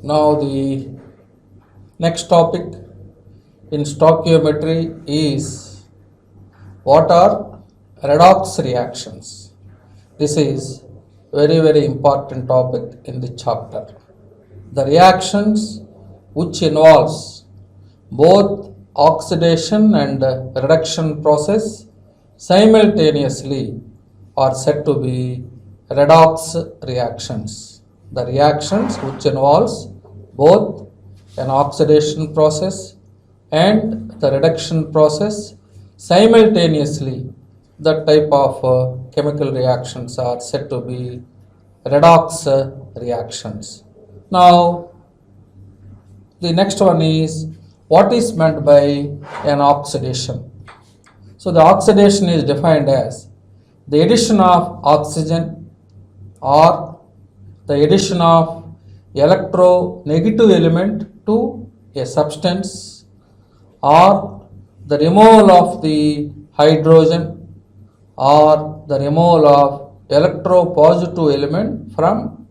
Now the next topic in stoichiometry is what are redox reactions. This is very important topic in the chapter. The reactions which involves both oxidation and reduction process simultaneously are said to be redox reactions. The reactions which involves both an oxidation process and the reduction process simultaneously, that type of chemical reactions are said to be redox reactions. Now the next one is what is meant by an oxidation. So the oxidation is defined as the addition of oxygen or the addition of electronegative element to a substance or the removal of the hydrogen or the removal of electropositive element from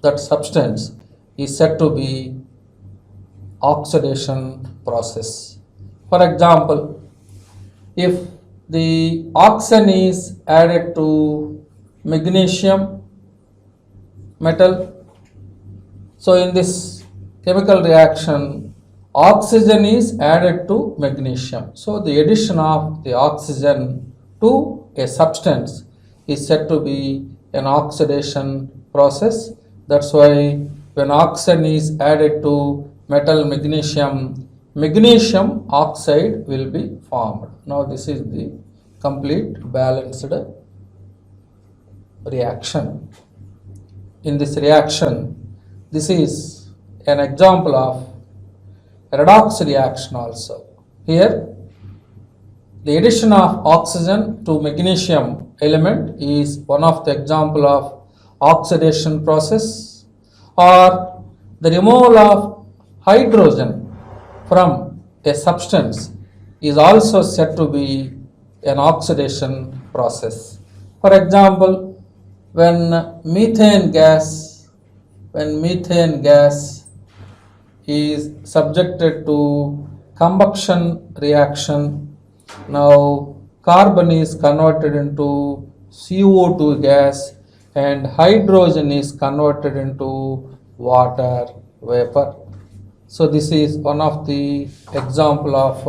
that substance is said to be oxidation process. For example, if the oxygen is added to magnesium metal, so in this chemical reaction oxygen is added to magnesium. So the addition of the oxygen to a substance is said to be an oxidation process. That's why when oxygen is added to metal magnesium, magnesium oxide will be formed. Now this is the complete balanced reaction. In this reaction, this is an example of redox reaction also. Here the addition of oxygen to magnesium element is one of the example of oxidation process, or the removal of hydrogen from a substance is also said to be an oxidation process. For example, when methane gas is subjected to combustion reaction, now carbon is converted into CO2 gas and hydrogen is converted into water vapor. So this is one of the example of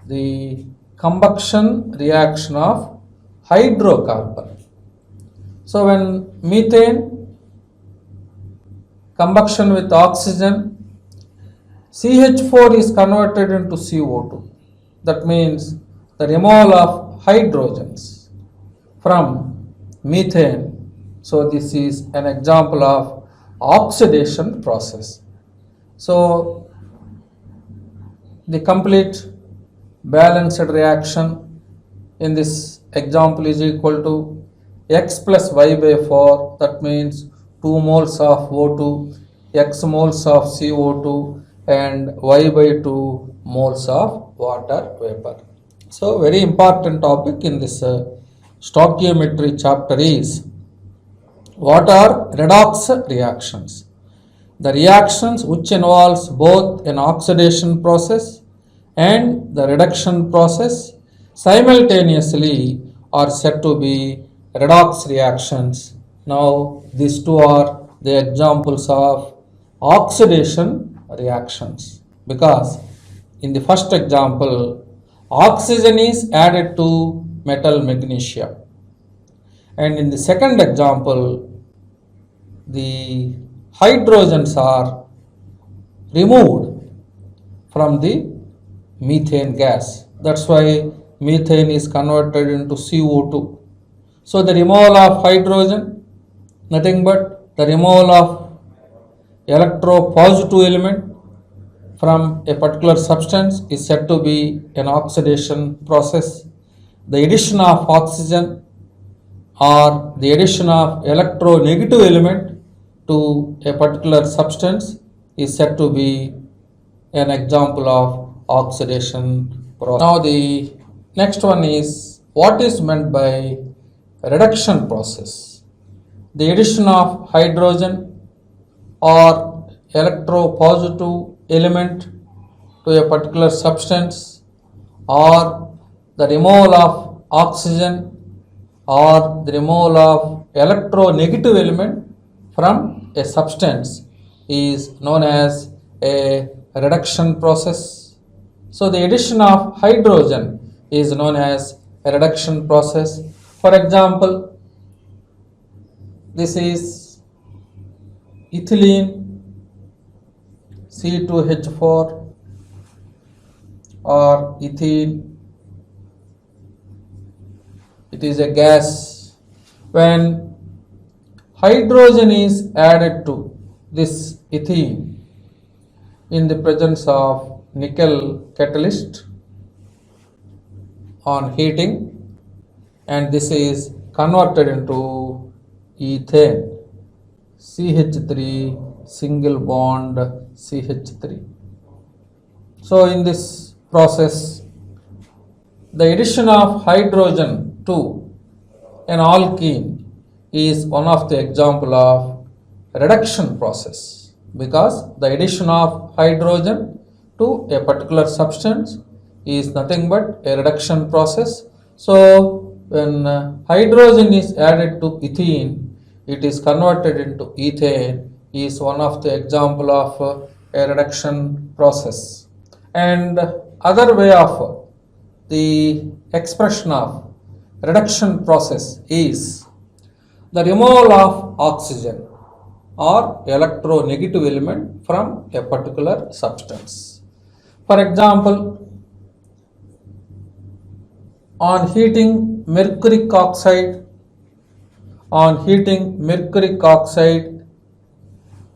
the combustion reaction of hydrocarbon. So when methane combustion with oxygen, CH4 is converted into CO2. That means the removal of hydrogens from methane. So this is an example of oxidation process. So the complete balanced reaction in this example is equal to x plus y by 4, that means 2 moles of O2, x moles of CO2 and y by 2 moles of water vapor. So very important topic in this stoichiometry chapter is what are redox reactions. The reactions which involves both an oxidation process and the reduction process simultaneously are said to be redox reactions. Now these two are the examples of oxidation reactions, because in the first example oxygen is added to metal magnesium, and in the second example the hydrogens are removed from the methane gas. That's why methane is converted into CO2. So the removal of hydrogen, nothing but the removal of electropositive element from a particular substance is said to be an oxidation process. The addition of oxygen or the addition of electronegative element to a particular substance is said to be an example of oxidation process. Now the next one is what is meant by reduction process. The addition of hydrogen or electropositive element to a particular substance, or the removal of oxygen, or the removal of electronegative element from a substance is known as a reduction process. So the addition of hydrogen is known as a reduction process. For example, this is ethylene C2H4 or ethene. It is a gas. When hydrogen is added to this ethene in the presence of nickel catalyst on heating, and this is converted into ethane, CH3 single bond CH3. So in this process, the addition of hydrogen to an alkene is one of the example of reduction process, because the addition of hydrogen to a particular substance is nothing but a reduction process. So when hydrogen is added to ethene, it is converted into ethane, is one of the example of a reduction process. And other way of the expression of reduction process is the removal of oxygen or electronegative element from a particular substance. For example, on heating mercuric oxide,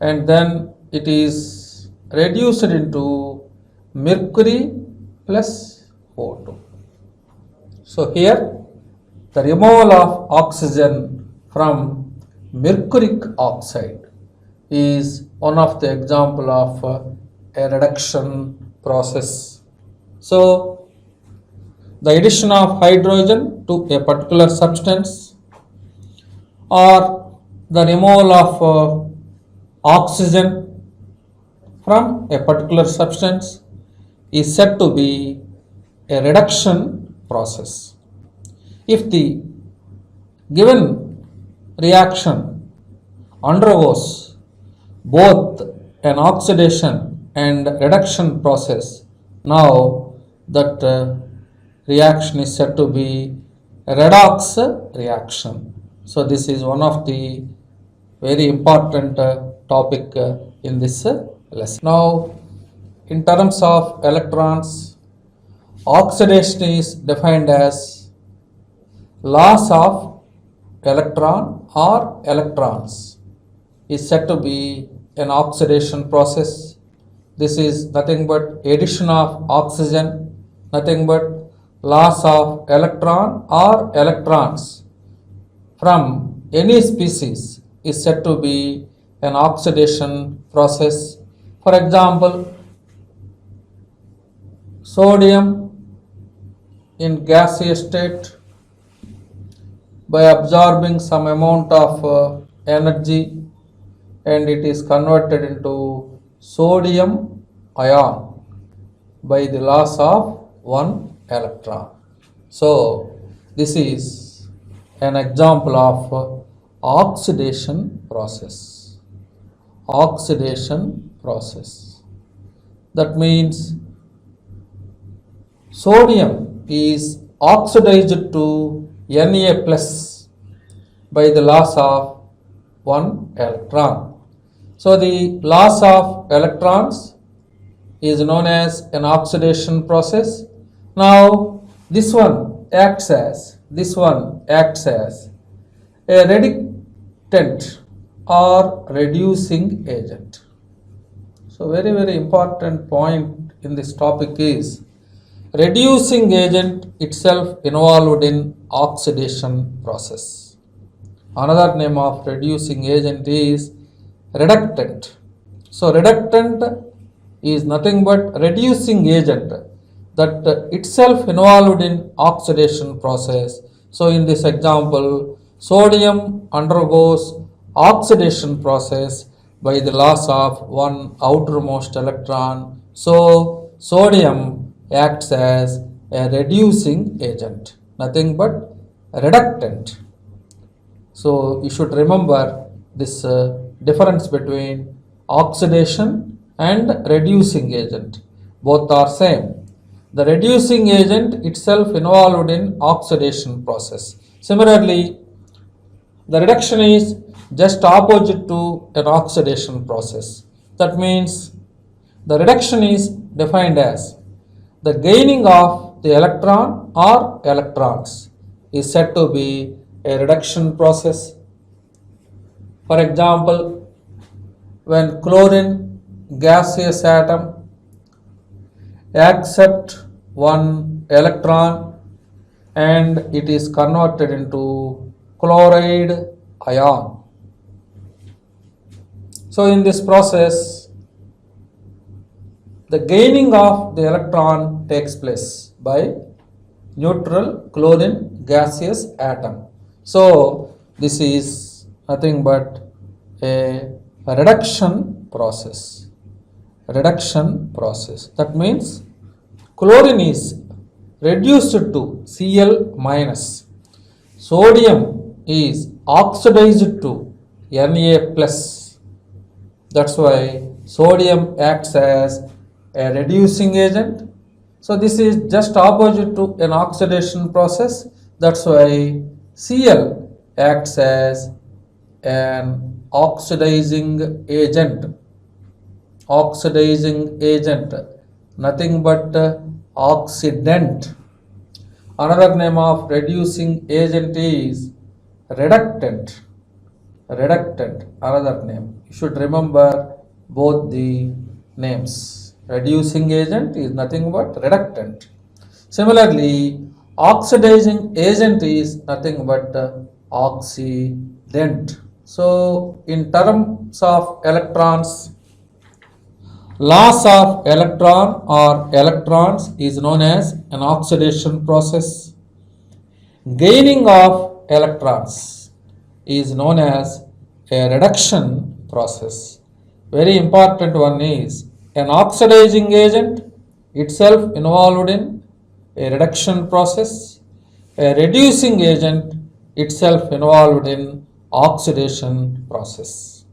and then it is reduced into mercury plus O2. So here the removal of oxygen from mercuric oxide is one of the example of a reduction process. So the addition of hydrogen to a particular substance or the removal of oxygen from a particular substance is said to be a reduction process. If the given reaction undergoes both an oxidation and reduction process, now that reaction is said to be a redox reaction. So this is one of the very important topic in this lesson. Now, in terms of electrons, oxidation is defined as loss of electron or electrons is said to be an oxidation process. This is nothing but addition of oxygen, nothing but loss of electron or electrons from any species is said to be an oxidation process. For example, sodium in gaseous state, by absorbing some amount of energy, and it is converted into sodium ion by the loss of one electron. So this is an example of oxidation process. Oxidation process. That means sodium is oxidized to Na plus by the loss of one electron. So the loss of electrons is known as an oxidation process. Now this one acts as a reductant or reducing agent. So very important point in this topic is reducing agent itself involved in oxidation process. Another name of reducing agent is reductant. So reductant is nothing but reducing agent that itself involved in oxidation process. So in this example, sodium undergoes oxidation process by the loss of one outermost electron. So sodium acts as a reducing agent, nothing but reductant. So you should remember this difference between oxidation and reducing agent. Both are same. The reducing agent itself involved in oxidation process. Similarly, the reduction is just opposite to an oxidation process. That means the reduction is defined as the gaining of the electron or electrons is said to be a reduction process. For example, when chlorine gaseous atom accepts one electron and it is converted into chloride ion. So in this process, the gaining of the electron takes place by neutral chlorine gaseous atom. So this is nothing but a reduction process. Reduction process. That means chlorine is reduced to Cl minus. Sodium is oxidized to Na plus. That's why sodium acts as a reducing agent. So this is just opposite to an oxidation process. That's why Cl acts as an oxidizing agent. Oxidizing agent, nothing but oxidant. Another name of reducing agent is reductant. Reductant, another name. You should remember both the names. Reducing agent is nothing but reductant. Similarly, oxidizing agent is nothing but oxidant. So, in terms of electrons, loss of electron or electrons is known as an oxidation process. Gaining of electrons is known as a reduction process. Very important one is an oxidizing agent itself involved in a reduction process. A reducing agent itself involved in oxidation process.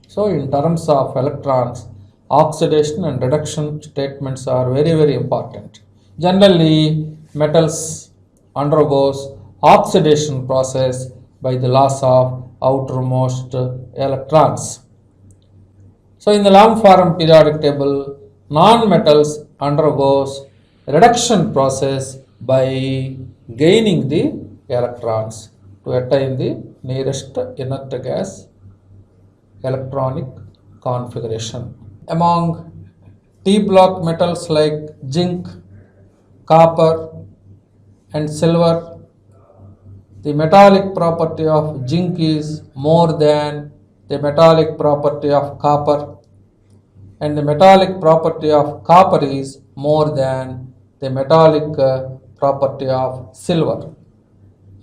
So in terms of electrons, oxidation and reduction statements are very important. Generally, metals undergoes oxidation process by the loss of outermost electrons. So in the long form periodic table, non-metals undergoes reduction process by gaining the electrons to attain the nearest inert gas electronic configuration. Among T block metals like zinc, copper and silver, the metallic property of zinc is more than the metallic property of copper, and the metallic property of copper is more than the metallic property of silver.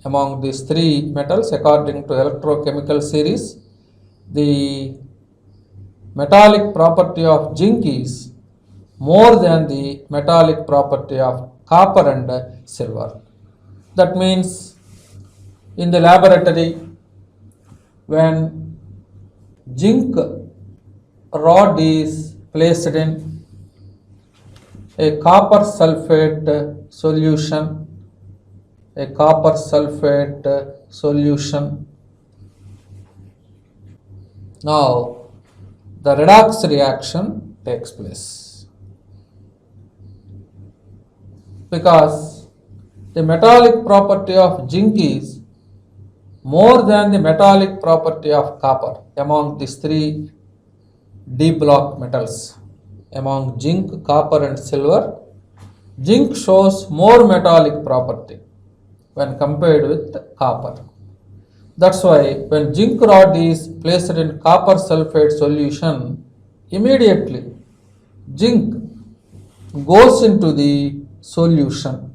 Among these three metals, according to electrochemical series, the metallic property of zinc is more than the metallic property of copper and silver. That means in the laboratory, when zinc rod is placed in a copper sulfate solution, now the redox reaction takes place, because the metallic property of zinc is more than the metallic property of copper. Among these three D block metals, among zinc, copper and silver, zinc shows more metallic property when compared with copper. That's why when zinc rod is placed in copper sulfate solution, immediately zinc goes into the solution.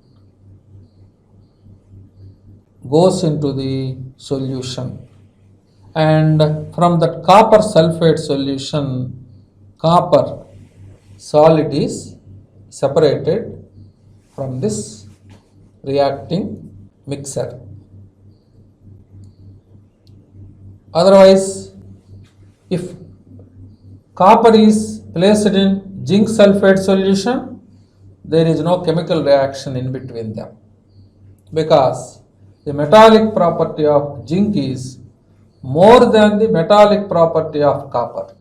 and from that copper sulfate solution, copper solid is separated from this reacting mixer. Otherwise, if copper is placed in zinc sulfate solution, there is no chemical reaction in between them, because the metallic property of zinc is more than the metallic property of copper.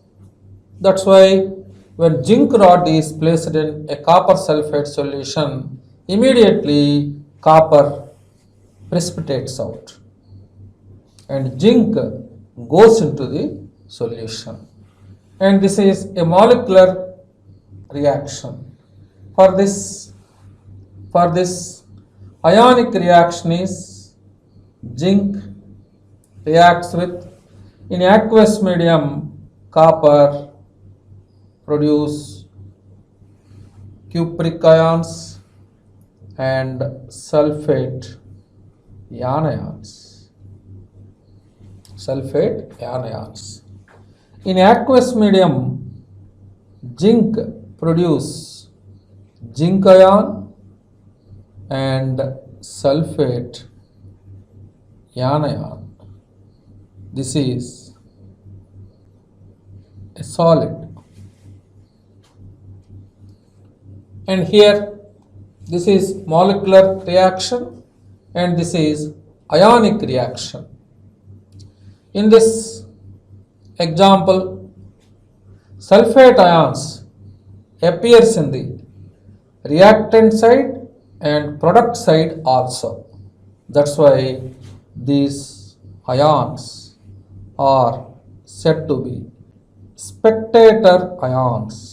That's why when zinc rod is placed in a copper sulfate solution, immediately copper precipitates out and zinc goes into the solution. And this is a molecular reaction. For this ionic reaction is zinc reacts with, in aqueous medium, copper produce cupric ions and sulfate anions. In aqueous medium, zinc produce zinc ion and sulfate anion. This is a solid. And here this is molecular reaction and this is ionic reaction. In this example, sulfate ions appears in the reactant side and product side also. That's why these ions are said to be spectator ions.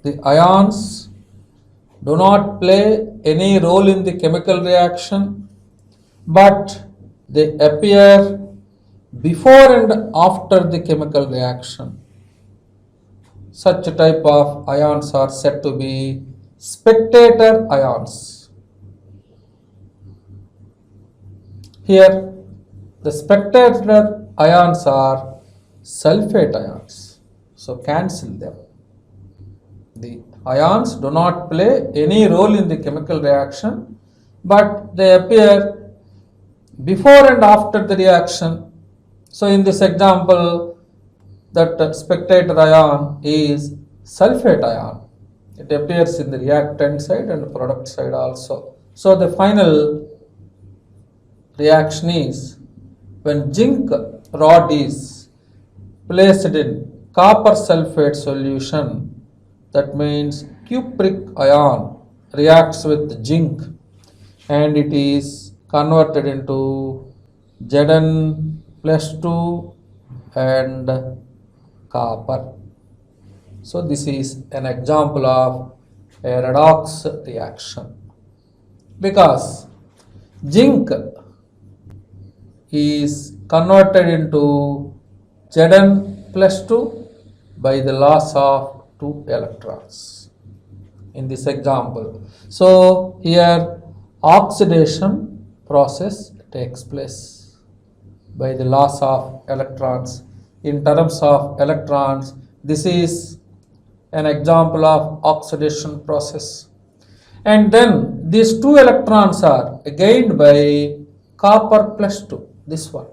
The ions do not play any role in the chemical reaction, but they appear before and after the chemical reaction. Such type of ions are said to be spectator ions. Here, the spectator ions are sulfate ions, so cancel them. The ions do not play any role in the chemical reaction, but they appear before and after the reaction. So in this example, that spectator ion is sulfate ion. It appears in the reactant side and product side also. So the final reaction is, when zinc rod is placed in copper sulfate solution, that means cupric ion reacts with zinc and it is converted into Zn plus 2 and copper. So this is an example of a redox reaction, because zinc is converted into Zn plus 2 by the loss of 2 electrons in this example. So here oxidation process takes place by the loss of electrons. In terms of electrons, this is an example of oxidation process. And then these 2 electrons are gained by copper plus 2, this one,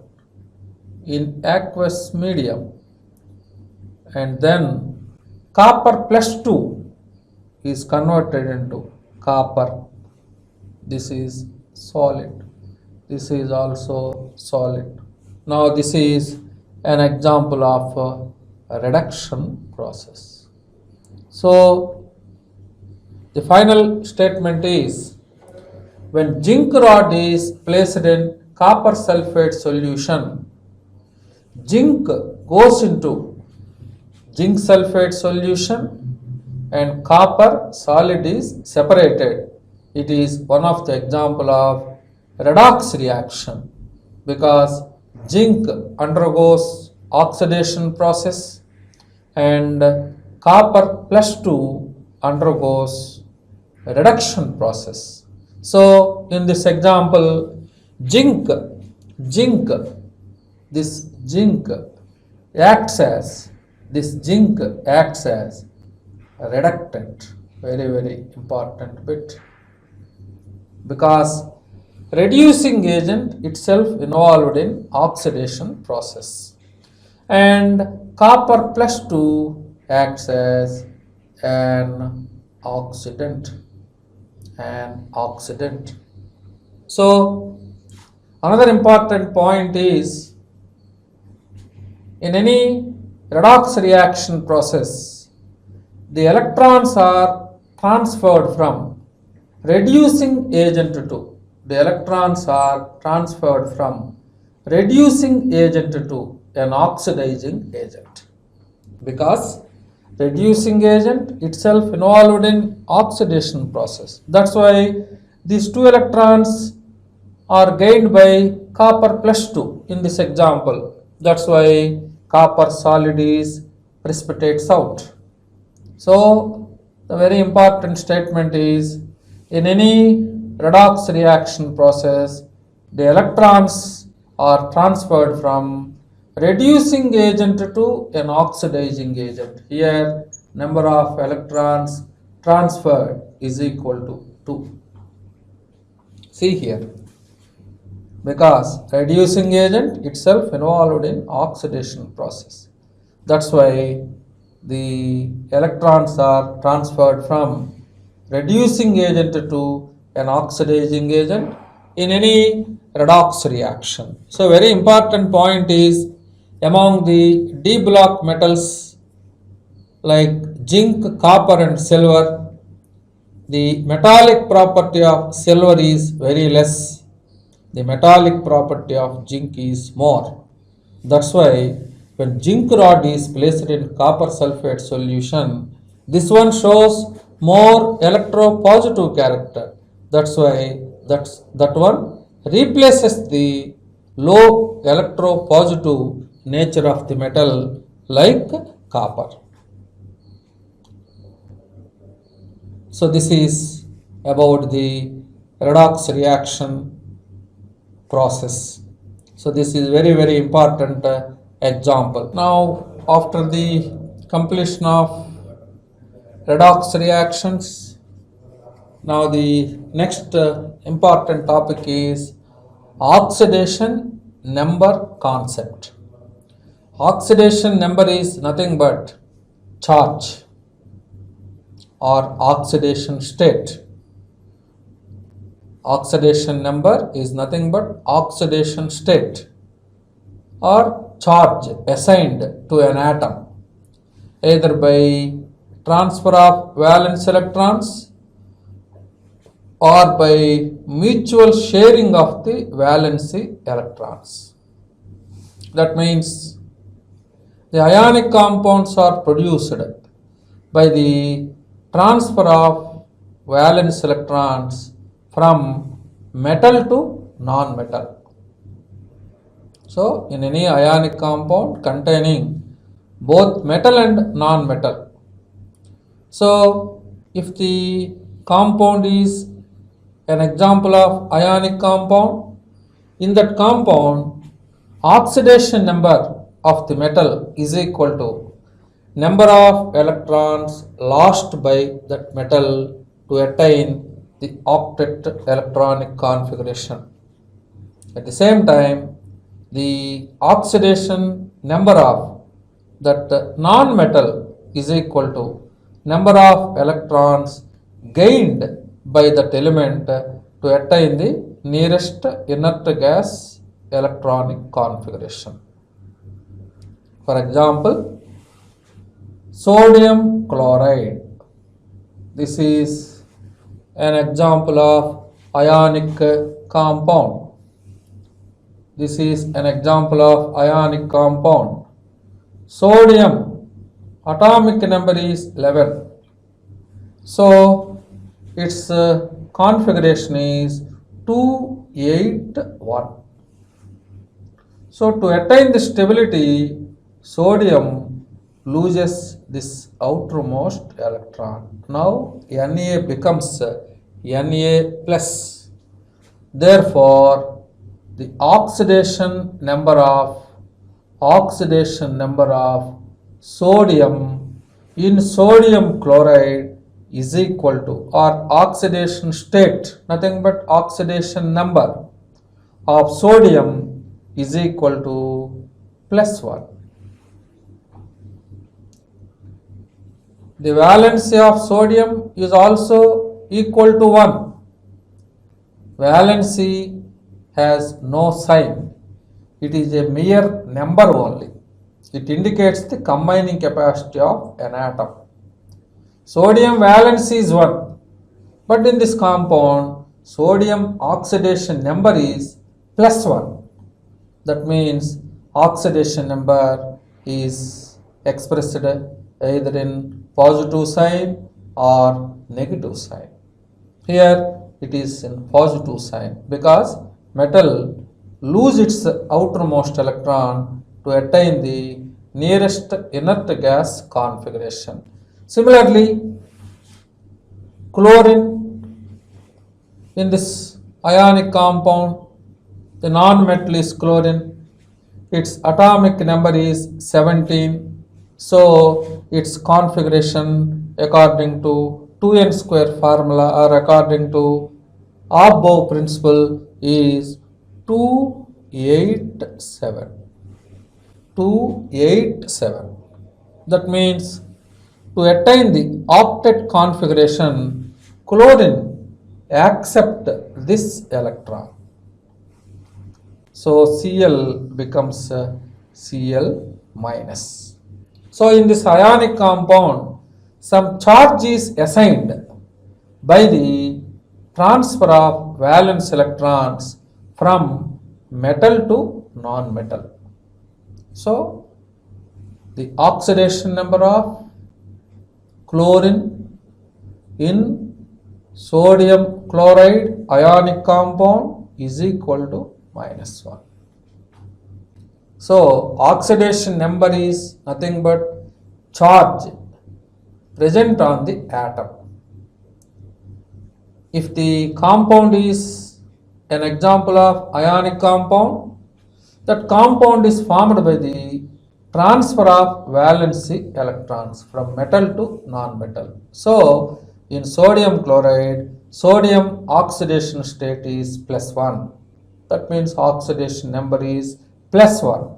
in aqueous medium, and then copper plus 2 is converted into copper. This is solid. This is also solid. Now this is an example of a reduction process. So the final statement is, when zinc rod is placed in copper sulfate solution, zinc goes into zinc sulfate solution and copper solid is separated. It is one of the example of redox reaction, because zinc undergoes oxidation process and copper plus 2 undergoes reduction process. So in this example, zinc, zinc, this zinc acts as, this zinc acts as a reductant, very, very important bit, because reducing agent itself involved in oxidation process, and copper plus 2 acts as an oxidant, an oxidant. So another important point is, in any redox reaction process, the electrons are transferred from reducing agent to, the electrons are transferred from reducing agent to an oxidizing agent, because reducing agent itself involved in oxidation process. That's why these two electrons are gained by copper plus 2 in this example. That's why copper solid is precipitates out. So the very important statement is, in any redox reaction process, the electrons are transferred from reducing agent to an oxidizing agent. Here number of electrons transferred is equal to 2. See here, because reducing agent itself involved in oxidation process. That's why the electrons are transferred from reducing agent to an oxidizing agent in any redox reaction. So very important point is, among the D block metals like zinc, copper and silver, the metallic property of silver is very less, the metallic property of zinc is more. That's why when zinc rod is placed in copper sulfate solution, this one shows more electropositive character. That's why that one replaces the low electropositive nature of the metal like copper. So this is about the redox reaction process. So this is very, very important example. Now after the completion of redox reactions, now the next important topic is oxidation number concept. Oxidation number is nothing but charge or oxidation state. Oxidation number is nothing but oxidation state or charge assigned to an atom, either by transfer of valence electrons or by mutual sharing of the valency electrons. That means the ionic compounds are produced by the transfer of valence electrons from metal to non-metal. So in any ionic compound containing both metal and non-metal, so if the compound is an example of ionic compound, in that compound oxidation number of the metal is equal to number of electrons lost by that metal to attain the octet electronic configuration. At the same time, the oxidation number of that non-metal is equal to number of electrons gained by that element to attain the nearest inert gas electronic configuration. For example, sodium chloride. This is an example of ionic compound. This is an example of ionic compound. Sodium atomic number is 11. So its configuration is 281. So to attain the stability, sodium loses this outermost electron. Now Na becomes Na plus. Therefore, the oxidation number of sodium in sodium chloride is equal to, or oxidation state, nothing but oxidation number of sodium is equal to +1. The valency of sodium is also equal to 1. Valency has no sign. It is a mere number only. It indicates the combining capacity of an atom. Sodium valency is 1. But in this compound, sodium oxidation number is +1. That means oxidation number is expressed either in positive sign or negative sign. Here it is in positive sign because metal lose its outermost electron to attain the nearest inert gas configuration. Similarly, chlorine in this ionic compound, the non-metal is chlorine. Its atomic number is 17. So its configuration according to 2n square formula or according to Above principle is 287. 287. That means to attain the octet configuration, chlorine accept this electron. So Cl becomes Cl minus. So in this ionic compound, some charge is assigned by the transfer of valence electrons from metal to non-metal. So the oxidation number of chlorine in sodium chloride ionic compound is equal to -1. So oxidation number is nothing but charge present on the atom. If the compound is an example of ionic compound, that compound is formed by the transfer of valency electrons from metal to non-metal. So in sodium chloride, sodium oxidation state is +1. That means oxidation number is +1.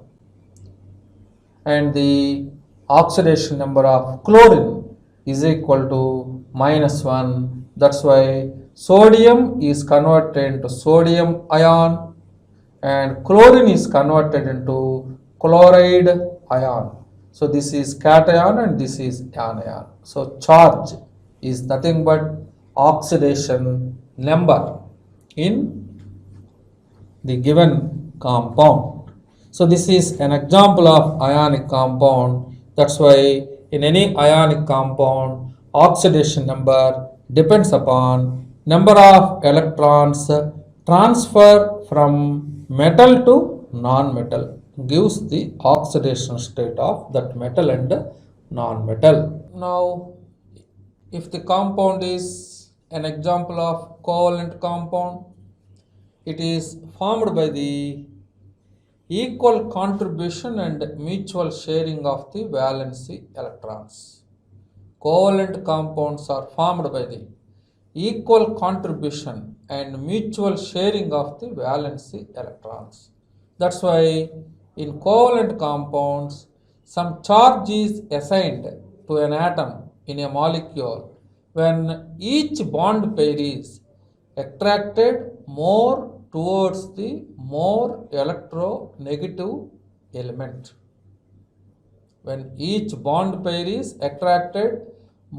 And the oxidation number of chlorine is equal to -1. That's why sodium is converted into sodium ion and chlorine is converted into chloride ion. So this is cation and this is anion. So charge is nothing but oxidation number in the given compound. So this is an example of ionic compound. That's why in any ionic compound, oxidation number depends upon number of electrons transfer from metal to non-metal, gives the oxidation state of that metal and non-metal. Now, if the compound is an example of covalent compound, it is formed by the equal contribution and mutual sharing of the valency electrons. Covalent compounds are formed by the equal contribution and mutual sharing of the valency electrons. That's why in covalent compounds, some charge is assigned to an atom in a molecule when each bond pair is attracted more towards the more electronegative element. When each bond pair is attracted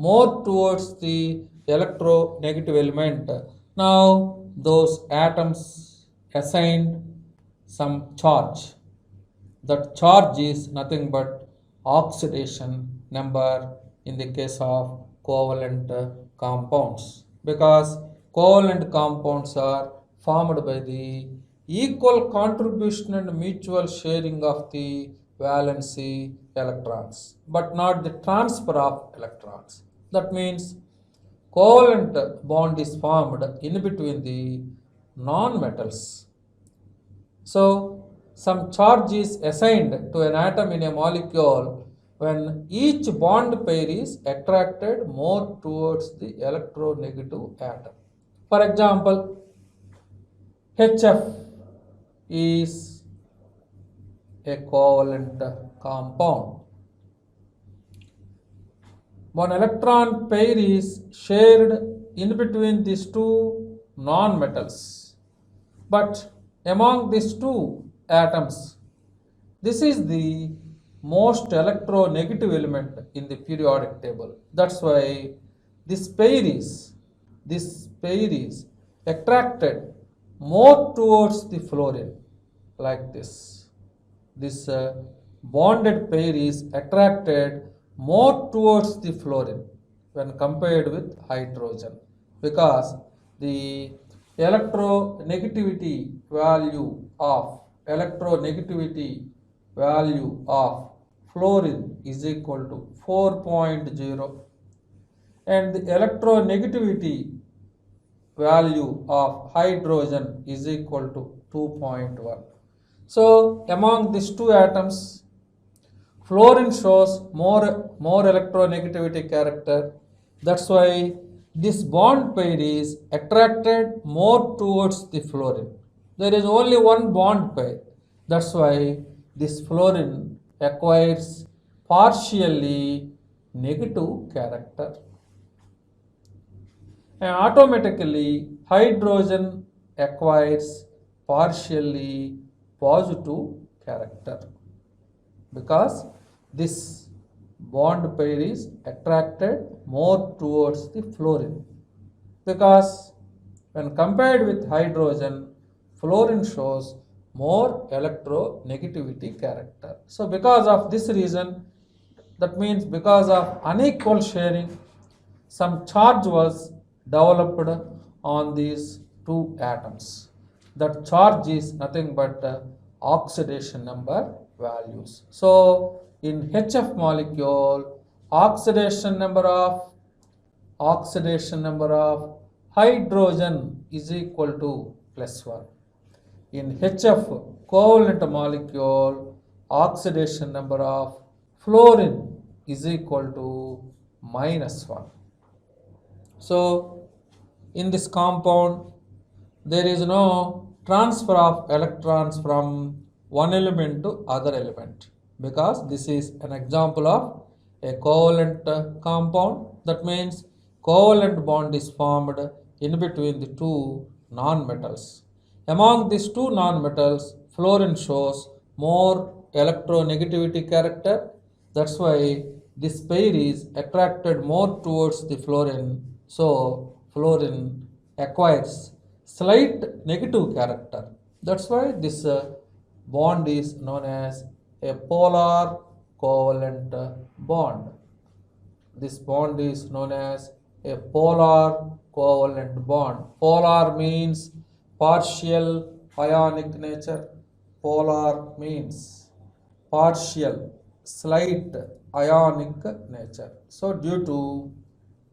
more towards the electronegative element, now those atoms assigned some charge. That charge is nothing but oxidation number in the case of covalent compounds, because covalent compounds are formed by the equal contribution and mutual sharing of the valency electrons, but not the transfer of electrons. That means covalent bond is formed in between the non-metals. So some charge is assigned to an atom in a molecule when each bond pair is attracted more towards the electronegative atom. For example, HF is a covalent compound. One electron pair is shared in between these two non-metals. But among these two atoms, this is the most electronegative element in the periodic table. That's why this pair is attracted more towards the fluorine, like this. This bonded pair is attracted more towards the fluorine when compared with hydrogen, because the electronegativity value of fluorine is equal to 4.0 and the electronegativity value of hydrogen is equal to 2.1. So among these two atoms, fluorine shows more electronegativity character. That's why this bond pair is attracted more towards the fluorine. There is only one bond pair. That's why this fluorine acquires partially negative character. And automatically hydrogen acquires partially positive character, because this bond pair is attracted more towards the fluorine. Because when compared with hydrogen, fluorine shows more electronegativity character. So because of this reason, that means because of unequal sharing, some charge was developed on these two atoms. That charge is nothing but oxidation number values. So in HF molecule, oxidation number of hydrogen is equal to +1. In HF covalent molecule, oxidation number of fluorine is equal to -1. So in this compound, there is no transfer of electrons from one element to other element, because this is an example of a covalent compound. That means covalent bond is formed in between the two non-metals. Among these two non-metals, fluorine shows more electronegativity character. That's why this pair is attracted more towards the fluorine. So fluorine acquires slight negative character. That's why this bond is known as a polar covalent bond. This bond is known as a polar covalent bond. Polar means partial ionic nature. Polar means partial, slight ionic nature. So due to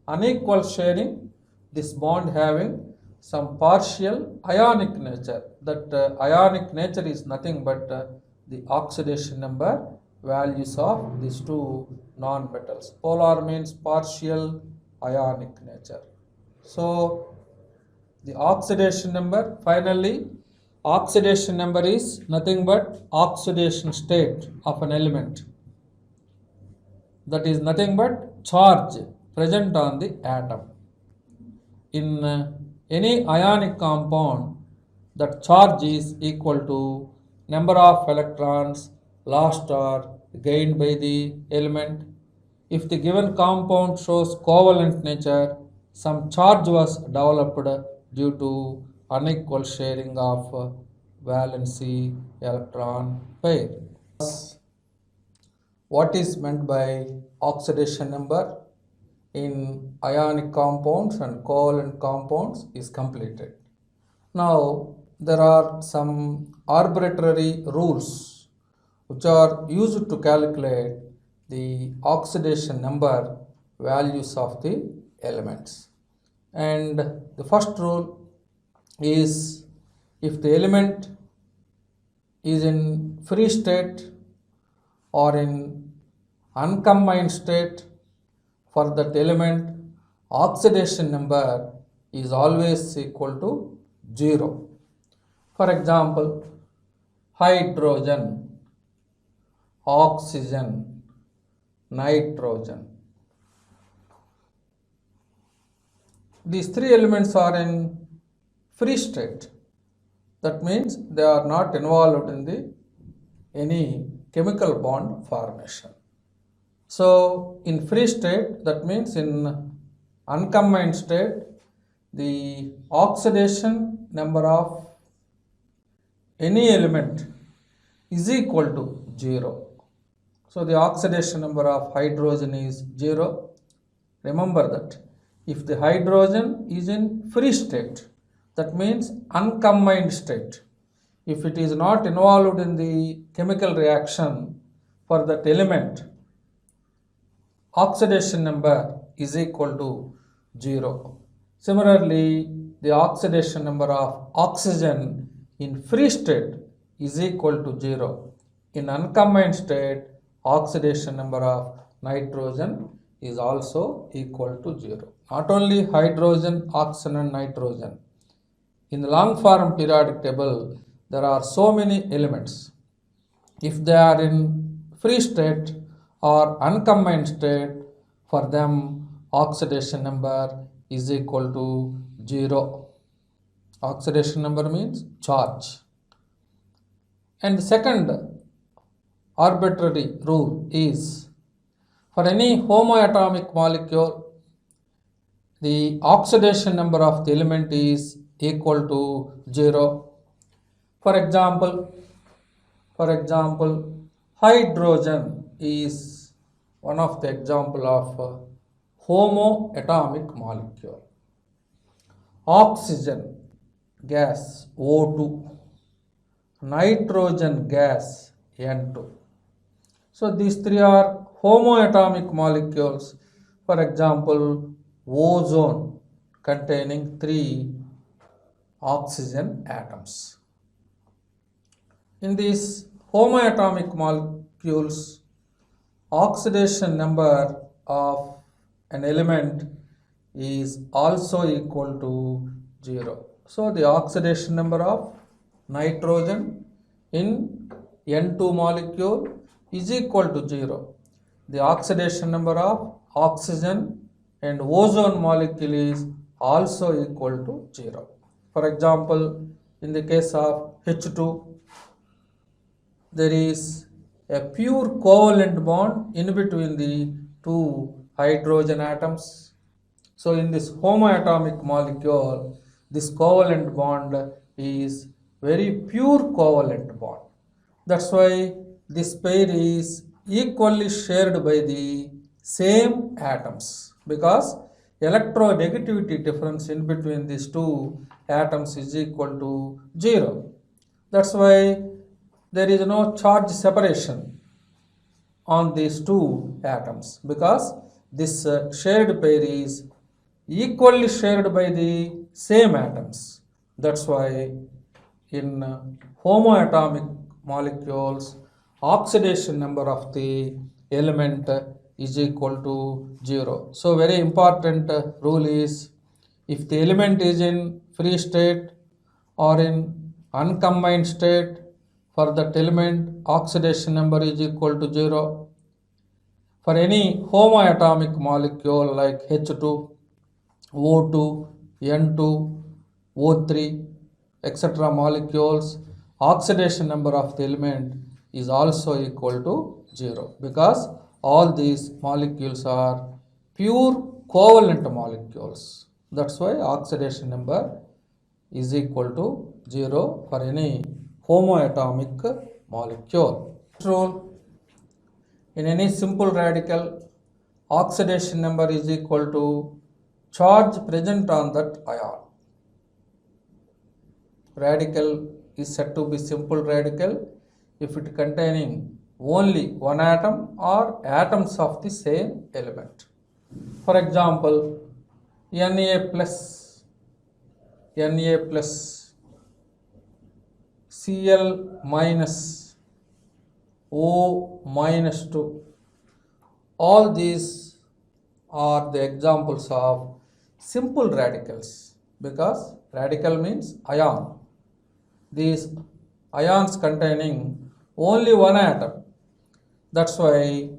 unequal sharing, this bond having some partial ionic nature. That ionic nature is nothing but the oxidation number values of these two non-metals. Polar means partial ionic nature. So the oxidation number, finally, oxidation number is nothing but oxidation state of an element. That is nothing but charge present on the atom. In any ionic compound, that charge is equal to number of electrons lost or gained by the element. If the given compound shows covalent nature, some charge was developed due to unequal sharing of valency electron pair. What is meant by oxidation number in ionic compounds and covalent compounds is completed. Now there are some arbitrary rules which are used to calculate the oxidation number values of the elements. And the first rule is, if the element is in free state or in uncombined state, for that element oxidation number is always equal to 0. For example, hydrogen, oxygen, nitrogen. These three elements are in free state. That means they are not involved in any chemical bond formation. So in free state, that means in uncombined state, the oxidation number of any element is equal to 0. So the oxidation number of hydrogen is 0. Remember that if the hydrogen is in free state, that means uncombined state, if it is not involved in the chemical reaction, for that element oxidation number is equal to 0. Similarly, the oxidation number of oxygen in free state is equal to 0. In uncombined state, oxidation number of nitrogen is also equal to 0. Not only hydrogen, oxygen and nitrogen. In the long form periodic table, there are so many elements. If they are in free state or uncombined state, for them oxidation number is equal to 0. Oxidation number means charge. And the second arbitrary rule is, for any homoatomic molecule, the oxidation number of the element is equal to 0. For example, hydrogen is one of the example of homoatomic molecule. Oxygen gas O2, nitrogen gas N2. So these three are homoatomic molecules. For example, ozone containing 3 oxygen atoms. In these homoatomic molecules, oxidation number of an element is also equal to 0. So the oxidation number of nitrogen in N2 molecule is equal to 0. The oxidation number of oxygen and ozone molecule is also equal to 0. For example, in the case of H2, there is a pure covalent bond in between the two hydrogen atoms. So in this homoatomic molecule, this covalent bond is very pure covalent bond. That's why this pair is equally shared by the same atoms, because electronegativity difference in between these two atoms is equal to 0. That's why there is no charge separation on these two atoms, because this shared pair is equally shared by the same atoms. That's why in homoatomic molecules, oxidation number of the element is equal to 0. So very important rule is, if the element is in free state or in uncombined state, for that element oxidation number is equal to 0. For any homoatomic molecule like H2, O2, N2, O3, etc. molecules, oxidation number of the element is also equal to 0, because all these molecules are pure covalent molecules. That's why oxidation number is equal to 0 for any homoatomic molecule. Rule: in any simple radical, oxidation number is equal to charge present on that ion. Radical is said to be simple radical if it containing only one atom or atoms of the same element. For example, Na plus Cl minus, O minus 2. All these are the examples of simple radicals, because radical means ion. These ions containing only one atom. That's why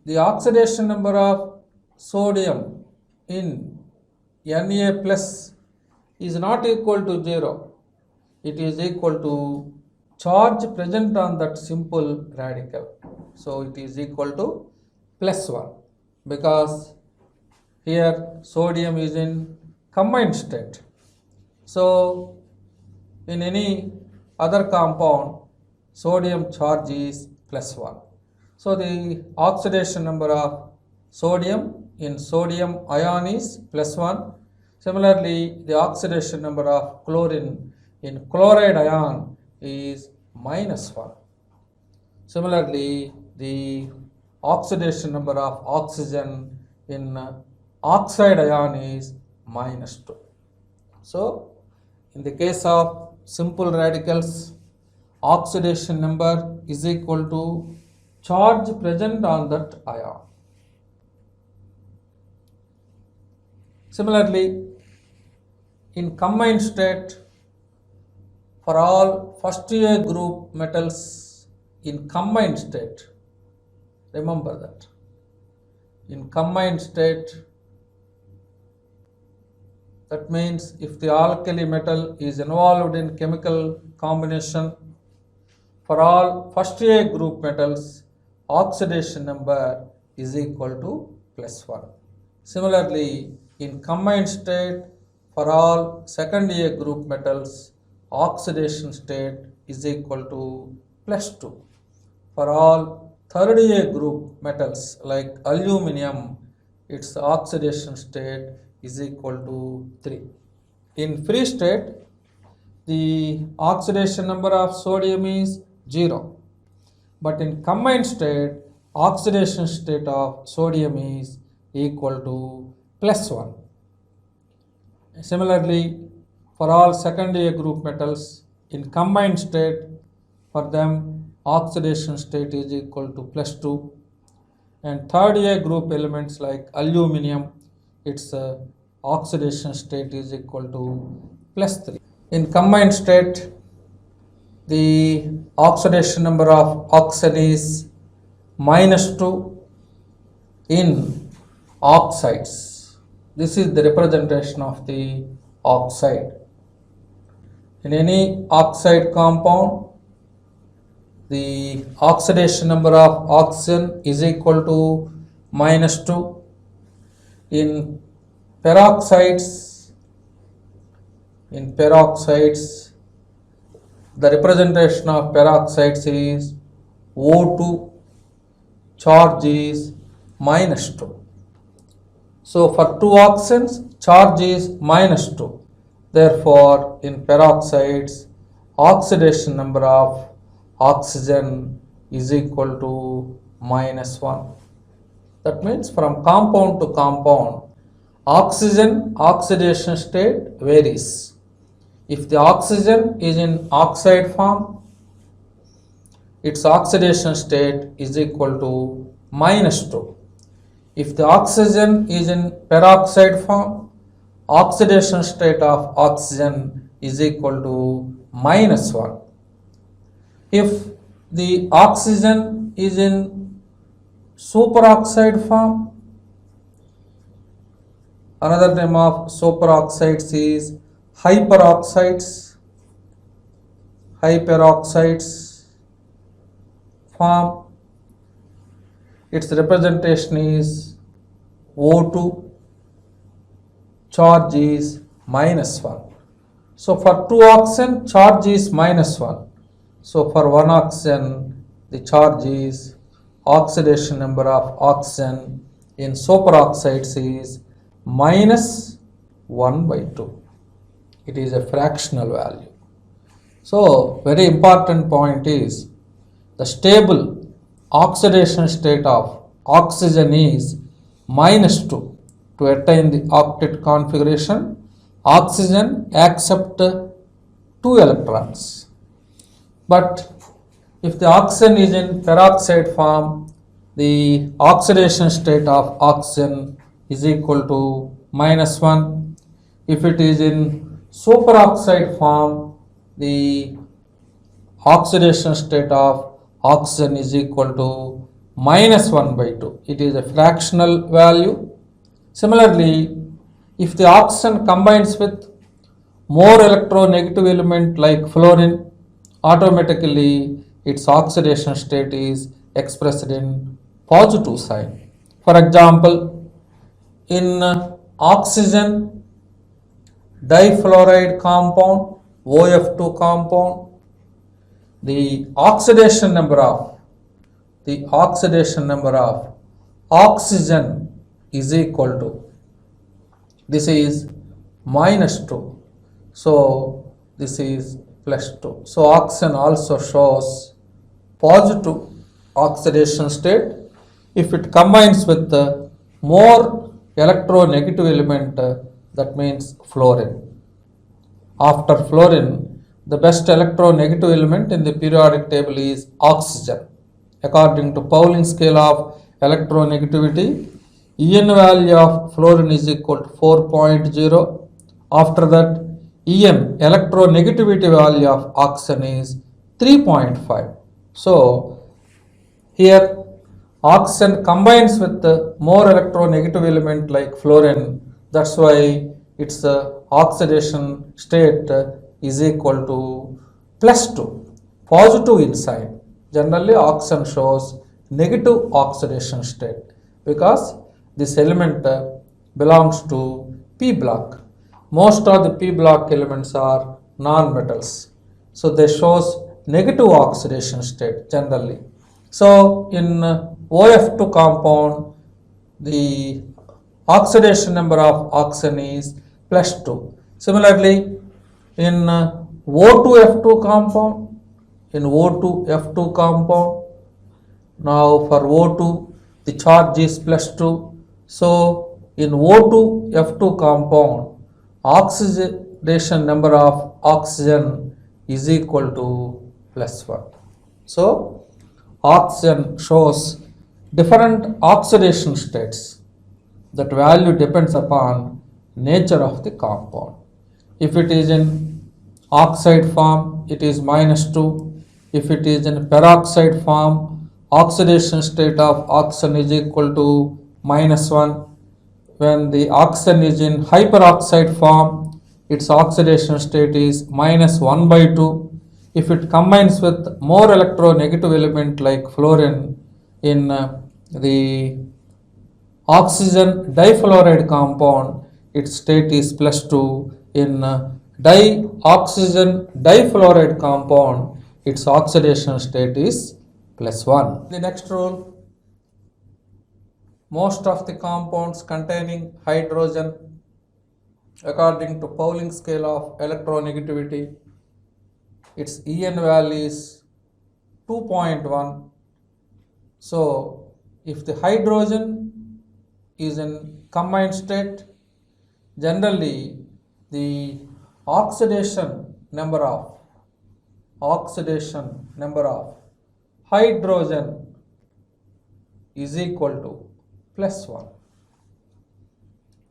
the oxidation number of sodium in Na plus is not equal to 0. It is equal to charge present on that simple radical. So it is equal to plus 1, because here sodium is in combined state. So in any other compound, sodium charge is plus 1. So the oxidation number of sodium in sodium ion is plus 1. Similarly, the oxidation number of chlorine in chloride ion is minus 1. Similarly, the oxidation number of oxygen in oxide ion is minus 2. So, in the case of simple radicals, oxidation number is equal to charge present on that ion. Similarly, in combined state, for all first year group metals in combined state, remember that. In combined state, that means if the alkali metal is involved in chemical combination, for all first year group metals, oxidation number is equal to plus 1. Similarly, in combined state, for all second year group metals, oxidation state is equal to plus 2. For all third year group metals like aluminum, its oxidation state is equal to 3. In free state, the oxidation number of sodium is 0. But in combined state, oxidation state of sodium is equal to plus 1. Similarly, for all second year group metals in combined state, for them oxidation state is equal to plus 2. And third year group elements like aluminum, its oxidation state is equal to plus 3. In combined state, the oxidation number of oxygen is minus 2 in oxides. This is the representation of the oxide. In any oxide compound, the oxidation number of oxygen is equal to minus 2. In peroxides, the representation of peroxides is O2, charge is minus 2. So for two oxygens, charge is minus 2. Therefore, in peroxides, oxidation number of oxygen is equal to minus 1. That means from compound to compound, oxygen oxidation state varies. If the oxygen is in oxide form, its oxidation state is equal to minus 2. If the oxygen is in peroxide form, oxidation state of oxygen is equal to minus 1. If the oxygen is in superoxide form, another name of superoxides is hyperoxides form, its representation is O2, charge is minus 1. So for two oxygen, charge is minus 1. So for one oxygen, the charge is oxidation number of oxygen in superoxides is minus 1 by 2. It is a fractional value. So very important point is the stable oxidation state of oxygen is minus 2. To attain the octet configuration, oxygen accept 2 electrons. But if the oxygen is in peroxide form, the oxidation state of oxygen is equal to -1. If it is in superoxide form, the oxidation state of oxygen is equal to -1/2. It is a fractional value. Similarly, if the oxygen combines with more electronegative element like fluorine, automatically its oxidation state is expressed in positive sign. For example, in oxygen difluoride compound, OF2 compound, the oxidation number of oxygen is equal to, this is -2, so this is +2. So oxygen also shows positive oxidation state if it combines with the more electronegative element, that means fluorine. After fluorine, the best electronegative element in the periodic table is oxygen. According to Pauling scale of electronegativity, En value of fluorine is equal to 4.0. After that, En electronegativity value of oxygen is 3.5. So here oxygen combines with the more electronegative element like fluorine. That's why its oxidation state is equal to +2, positive in sign. Generally, oxygen shows negative oxidation state because this element belongs to p block. Most of the p block elements are non-metals, so they shows negative oxidation state generally. So in OF2 compound, the oxidation number of oxygen is +2. Similarly, in O2F2 compound, now for O2 the charge is +2. So in O2F2 compound, oxidation number of oxygen is equal to +1. So oxygen shows different oxidation states. That value depends upon nature of the compound. If it is in oxide form, it is -2. If it is in peroxide form, oxidation state of oxygen is equal to -1. When the oxygen is in hyperoxide form, its oxidation state is -1/2. If it combines with more electronegative element like fluorine in the oxygen difluoride compound, its state is +2. In dioxygen difluoride compound, its oxidation state is +1. The next rule, most of the compounds containing hydrogen, according to Pauling scale of electronegativity, its En value is 2.1. So if the hydrogen is in combined state, generally the oxidation number of hydrogen is equal to +1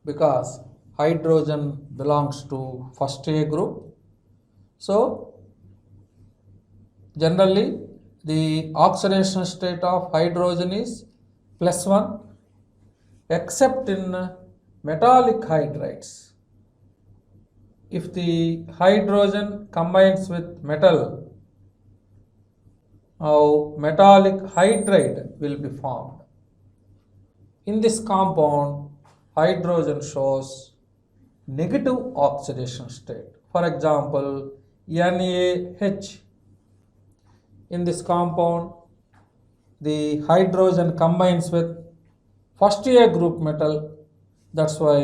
because hydrogen belongs to first A group. So generally the oxidation state of hydrogen is +1, except in metallic hydrides. If the hydrogen combines with metal, now metallic hydride will be formed. In this compound, hydrogen shows negative oxidation state. For example, NaH. In this compound, the hydrogen combines with first A group metal. That's why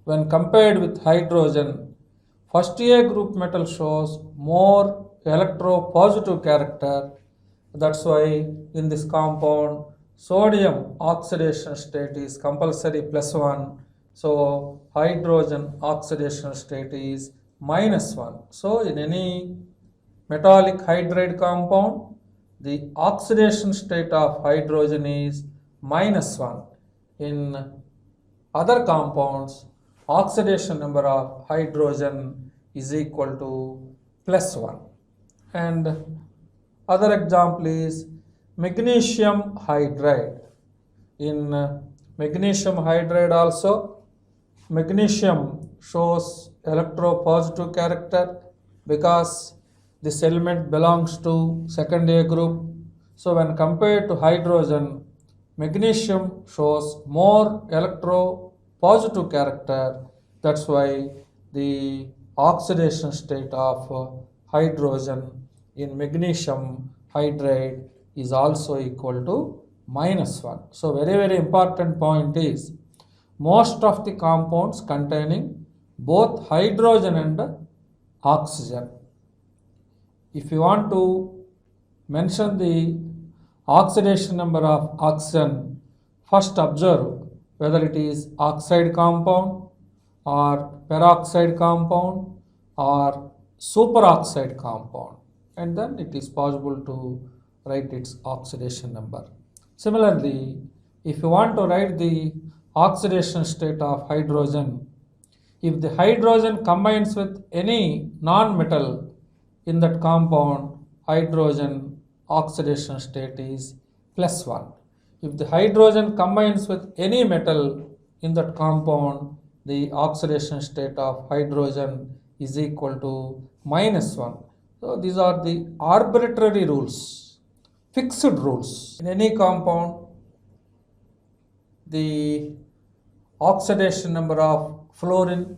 when compared with hydrogen, first A group metal shows more electropositive character. That's why in this compound, sodium oxidation state is compulsory +1. So hydrogen oxidation state is -1. So in any metallic hydride compound, the oxidation state of hydrogen is -1. In other compounds, oxidation number of hydrogen is equal to +1. And other example is magnesium hydride. In magnesium hydride also, magnesium shows electropositive character because this element belongs to second A group. So when compared to hydrogen, magnesium shows more electropositive character. That's why the oxidation state of hydrogen in magnesium hydride is also equal to -1. So very important point is most of the compounds containing both hydrogen and oxygen. If you want to mention the oxidation number of oxygen, first observe whether it is oxide compound or peroxide compound or superoxide compound, and then it is possible to write its oxidation number. Similarly, if you want to write the oxidation state of hydrogen, if the hydrogen combines with any non-metal in that compound, hydrogen oxidation state is +1. If the hydrogen combines with any metal in that compound, the oxidation state of hydrogen is equal to -1. So these are the arbitrary rules, fixed rules. In any compound, the oxidation number of fluorine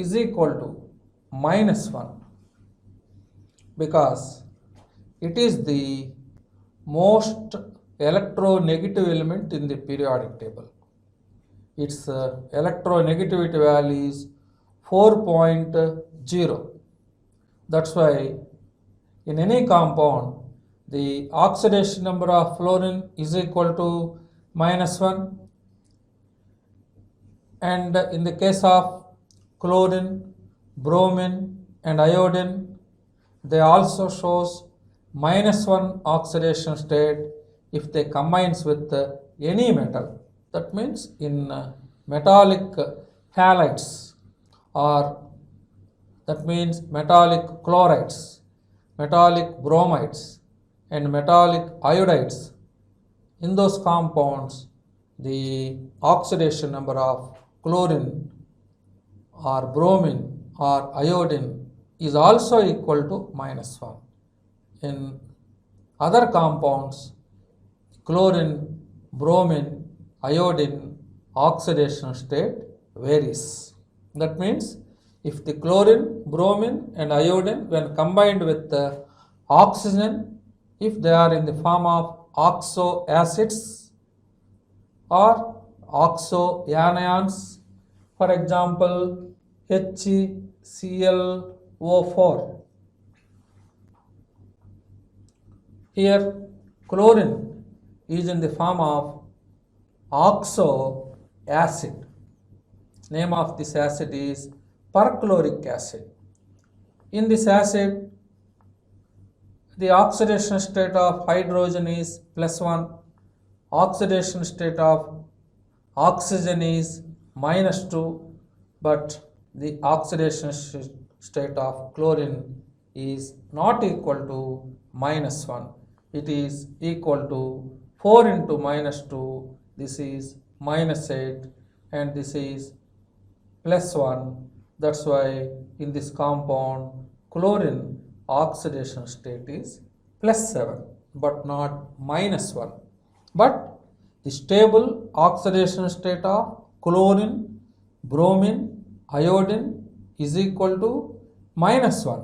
is equal to -1 because it is the most electronegative element in the periodic table. Its electronegativity value is 4.0. That's why in any compound, the oxidation number of fluorine is equal to -1, and in the case of chlorine, bromine and iodine, they also shows -1 oxidation state if they combines with any metal. That means in metallic halides, or that means metallic chlorides, metallic bromides and metallic iodides. In those compounds, the oxidation number of chlorine or bromine or iodine is also equal to -1. In other compounds, chlorine, bromine, iodine oxidation state varies. That means if the chlorine, bromine and iodine when combined with the oxygen, if they are in the form of oxo acids or oxo anions, for example HeClO4. Here chlorine is in the form of oxo acid. Name of this acid is perchloric acid. In this acid, the oxidation state of hydrogen is +1, oxidation state of oxygen is -2, but the oxidation state of chlorine is not equal to -1. It is equal to 4 into -2, this is -8, and this is +1. That's why in this compound, chlorine oxidation state is +7, but not -1. But the stable oxidation state of chlorine, bromine, iodine is equal to -1.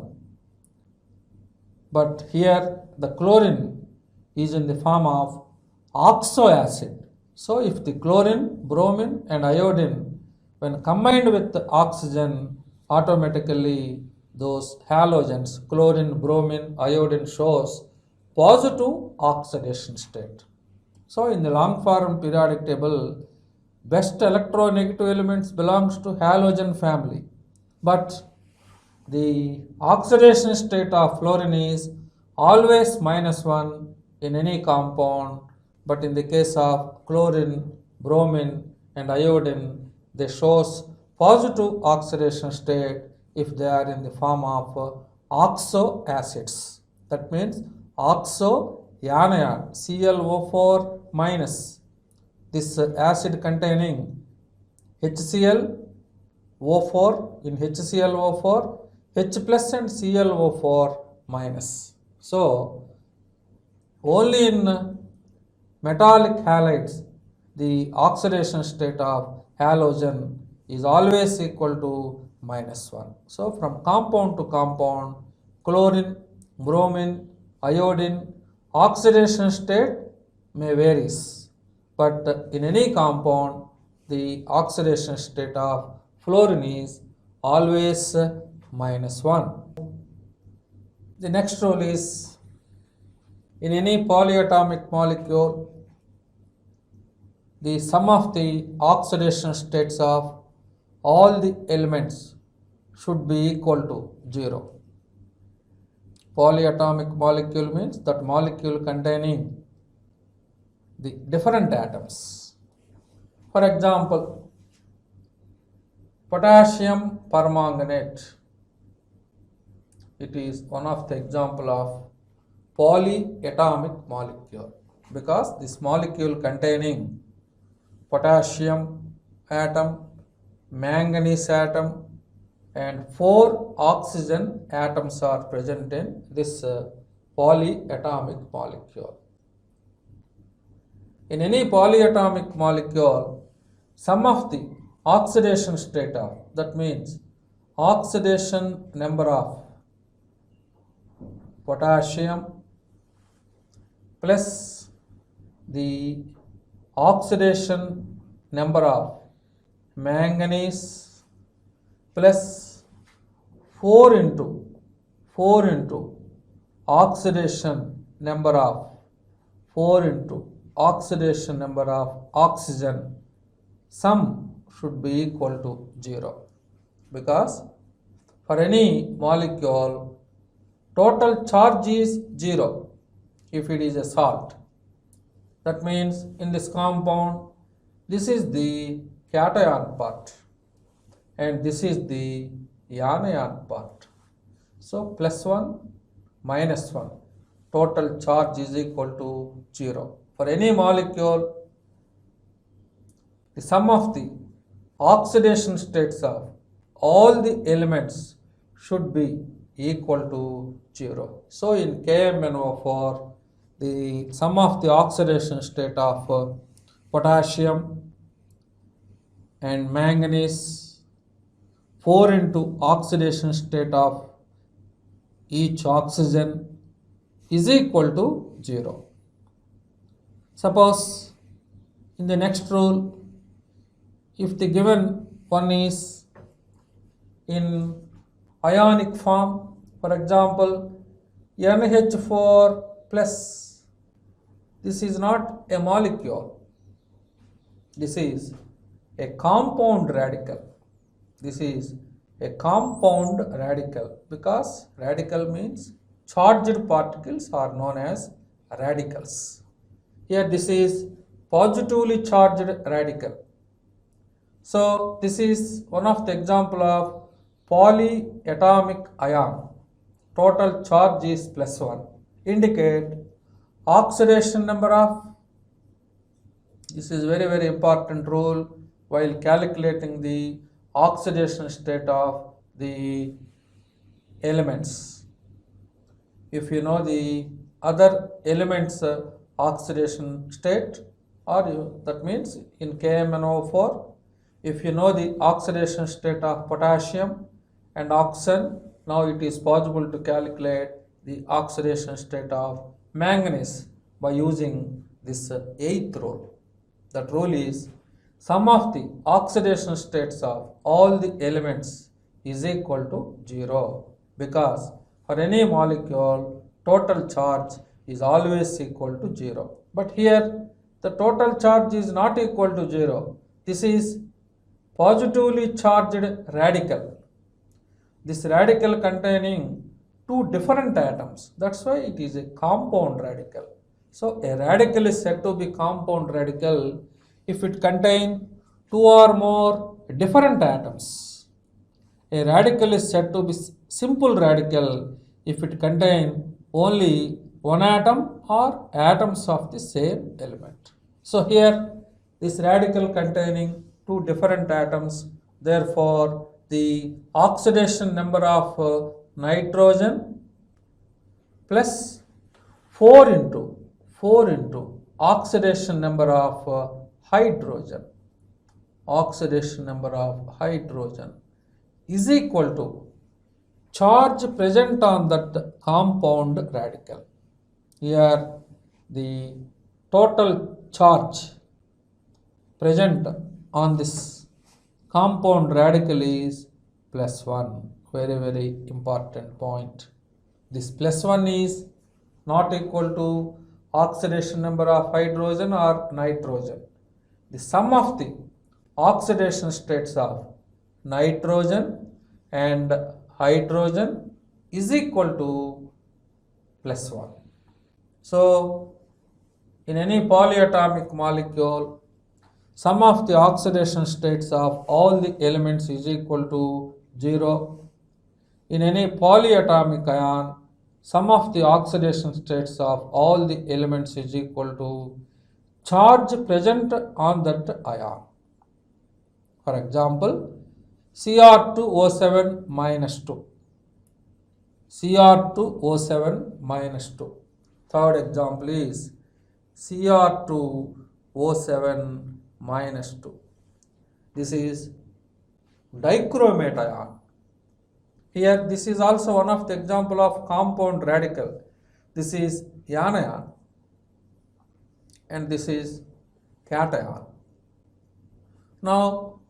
But here the chlorine is in the form of oxo acid. So if the chlorine, bromine and iodine when combined with the oxygen, automatically those halogens, chlorine, bromine, iodine shows positive oxidation state. So in the long form periodic table, best electronegative elements belongs to halogen family, but the oxidation state of fluorine is always -1 in any compound, but in the case of chlorine, bromine and iodine, they shows positive oxidation state if they are in the form of oxo acids. That means oxo anion ClO4 minus, this acid containing HCl O4, in HClO4 H plus and ClO4 minus. So only in metallic halides the oxidation state of halogen is always equal to -1. So from compound to compound, chlorine, bromine, iodine, oxidation state may varies, but in any compound the oxidation state of fluorine is always -1. The next rule is, in any polyatomic molecule, the sum of the oxidation states of all the elements should be equal to 0. Polyatomic molecule means that molecule containing the different atoms. For example, potassium permanganate, it is one of the example of polyatomic molecule, because this molecule containing potassium atom, manganese atom and 4 oxygen atoms are present in this polyatomic molecule. In any polyatomic molecule, sum of the oxidation state of, that means oxidation number of potassium plus the oxidation number of manganese plus 4 into oxidation number of oxidation number of oxygen, sum should be equal to 0, because for any molecule total charge is 0 if it is a salt. That means in this compound, this is the cation part and this is the anion part. So +1 -1, total charge is equal to 0. For any molecule, the sum of the oxidation states of all the elements should be equal to 0. So in KMnO4, the sum of the oxidation state of potassium and manganese, 4 into oxidation state of each oxygen is equal to 0. Suppose in the next rule, if the given one is in ionic form, for example NH4 plus, this is not a molecule, this is a compound radical. This is a compound radical, because radical means charged particles are known as radicals. Here this is positively charged radical. So this is one of the example of polyatomic ion. Total charge is +1. Indicate oxidation number of, this is very important rule while calculating the oxidation state of the elements. If you know the other elements oxidation state, or that means in KMnO4, if you know the oxidation state of potassium and oxygen, now it is possible to calculate the oxidation state of manganese by using this 8th rule. That rule is, sum of the oxidation states of all the elements is equal to 0, because for any molecule total charge is always equal to 0. But here the total charge is not equal to 0, This is positively charged radical. This radical containing two different atoms. That's why it is a compound radical. So a radical is said to be compound radical if it contains two or more different atoms. A radical is said to be simple radical if it contains only one atom or atoms of the same element. So here this radical containing two different atoms, therefore the oxidation number of nitrogen plus 4 into oxidation number of hydrogen is equal to charge present on that compound radical. Here the total charge present on this compound radical is +1. Very important point. This +1 is not equal to oxidation number of hydrogen or nitrogen. The sum of the oxidation states of nitrogen and hydrogen is equal to +1. So in any polyatomic molecule, sum of the oxidation states of all the elements is equal to 0. In any polyatomic ion, sum of the oxidation states of all the elements is equal to charge present on that ion. For example, Cr2O7 minus 2. Cr2O7 minus 2. Third example is Cr2O7 minus 2. This is dichromate ion. Here this is also one of the example of compound radical. This is anion and this is cation. Now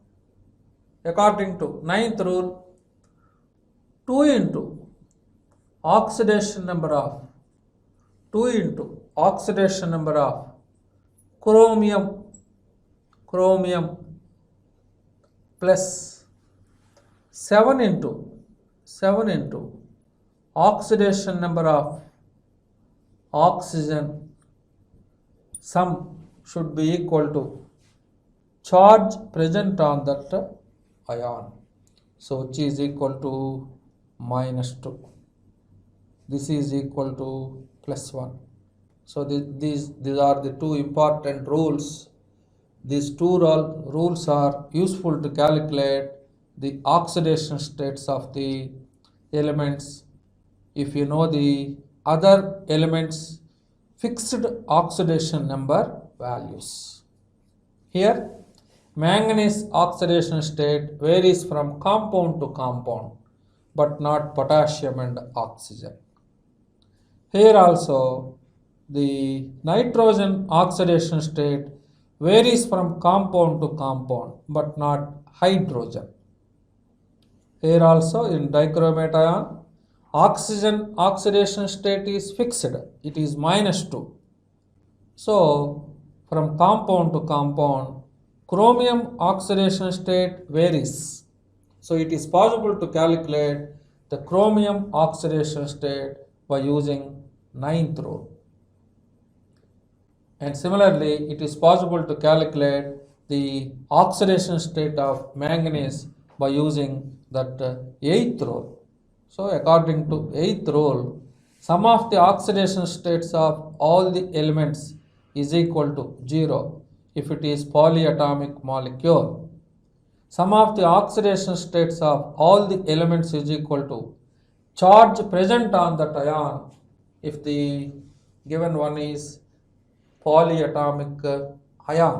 according to ninth rule, 2 into oxidation number of chromium plus 7 into oxidation number of oxygen, sum should be equal to charge present on that ion. So which is equal to -2. This is equal to +1. So these are the two important rules. These two rules are useful to calculate the oxidation states of the elements. If you know the other elements fixed oxidation number values. Here manganese oxidation state varies from compound to compound, but not potassium and oxygen. Here also the nitrogen oxidation state varies from compound to compound, but not hydrogen. Here also in dichromate ion, oxygen oxidation state is fixed, it is -2. So from compound to compound, chromium oxidation state varies. So it is possible to calculate the chromium oxidation state by using ninth rule. And similarly, it is possible to calculate the oxidation state of manganese by using that eighth rule. So according to eighth rule, sum of the oxidation states of all the elements is equal to 0 if it is polyatomic molecule. Sum of the oxidation states of all the elements is equal to charge present on that ion if the given one is polyatomic ion.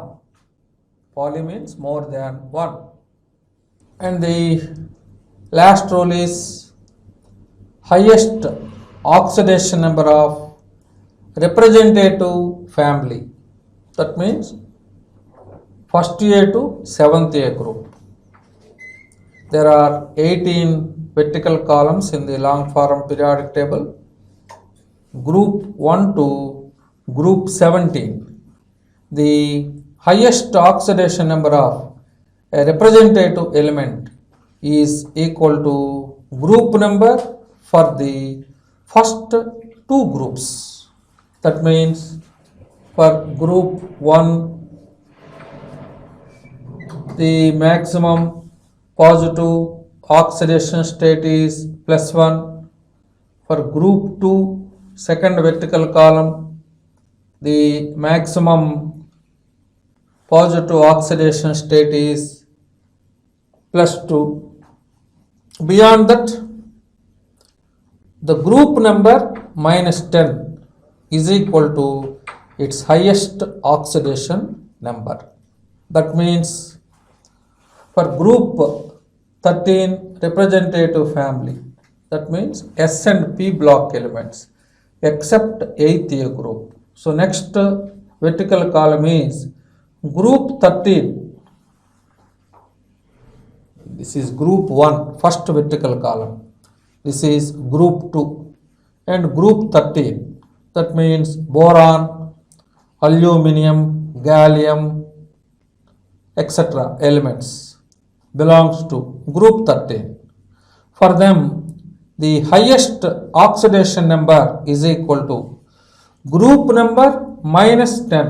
Poly means more than one. And the last rule is highest oxidation number of representative family. That means first A to 7th A group. There are 18 vertical columns in the long form periodic table. Group 1 to group 17. The highest oxidation number of a representative element is equal to group number for the first two groups. That means for group 1 the maximum positive oxidation state is +1. For group 2 second vertical column the maximum positive oxidation state is +2. Beyond that, the group number -10 is equal to its highest oxidation number. That means for group 13 representative family, that means S and P block elements except 8th A group. So next vertical column is group 13. This is group 1, first vertical column. This is group 2 and group 13. That means boron, aluminum, gallium, etc. elements belongs to group 13. For them, the highest oxidation number is equal to group number -10.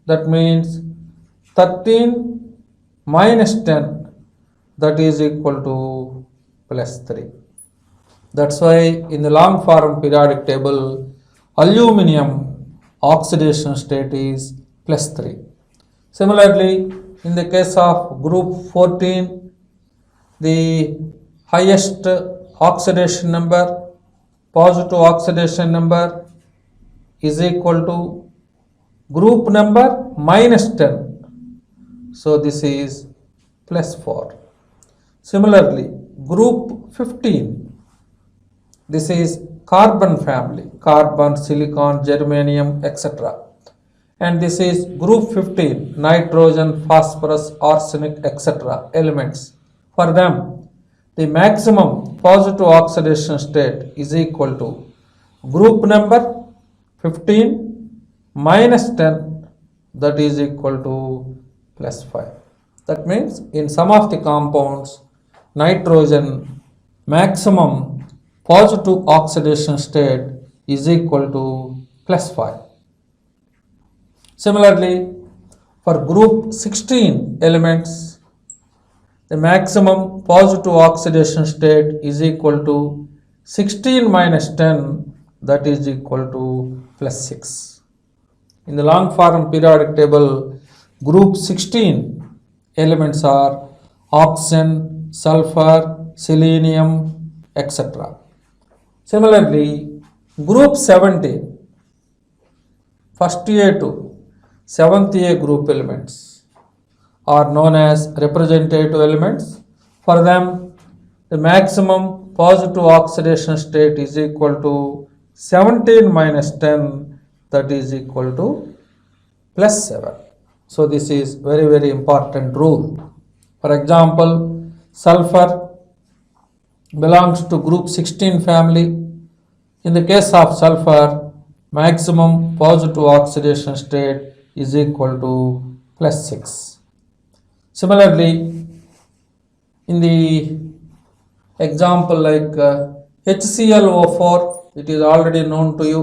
That means 13 minus 10, that is equal to +3. That's why in the long form periodic table, aluminum oxidation state is +3. Similarly, in the case of group 14, the highest oxidation number, positive oxidation number is equal to group number -10. So this is +4. Similarly, group 15, this is carbon family, carbon, silicon, germanium, etc. And this is group 15, nitrogen, phosphorus, arsenic, etc. elements. For them, the maximum positive oxidation state is equal to group number 15 minus 10, that is equal to +5. That means in some of the compounds, nitrogen maximum positive oxidation state is equal to +5. Similarly, for group 16 elements, the maximum positive oxidation state is equal to 16 minus 10, that is equal to +6. In the long form periodic table, group 16 elements are oxygen, sulfur, selenium, etc. Similarly, group 17, first A to 7th A group elements are known as representative elements. For them, the maximum positive oxidation state is equal to 17 minus 10, that is equal to +7. So this is very important rule. For example, sulfur belongs to group 16 family. In the case of sulfur, maximum positive oxidation state is equal to +6. Similarly, in the example like HClO4, it is already known to you.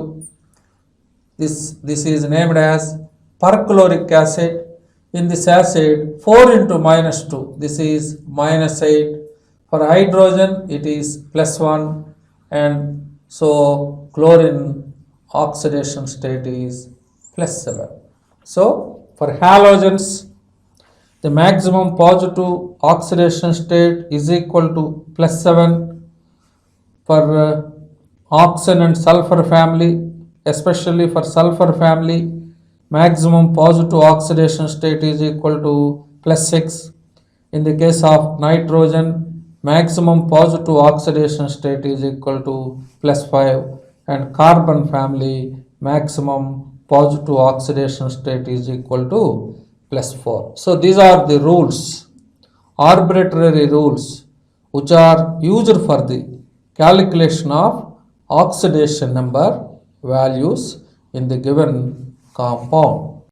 This is named as perchloric acid. In this acid, 4 into -2, this is -8. For hydrogen, it is +1, and so chlorine oxidation state is +7. So for halogens, the maximum positive oxidation state is equal to +7. For oxygen and sulfur family, especially for sulfur family, maximum positive oxidation state is equal to +6. In the case of nitrogen, maximum positive oxidation state is equal to +5, and carbon family maximum positive oxidation state is equal to +4. So these are the rules, arbitrary rules, which are used for the calculation of oxidation number values in the given compound.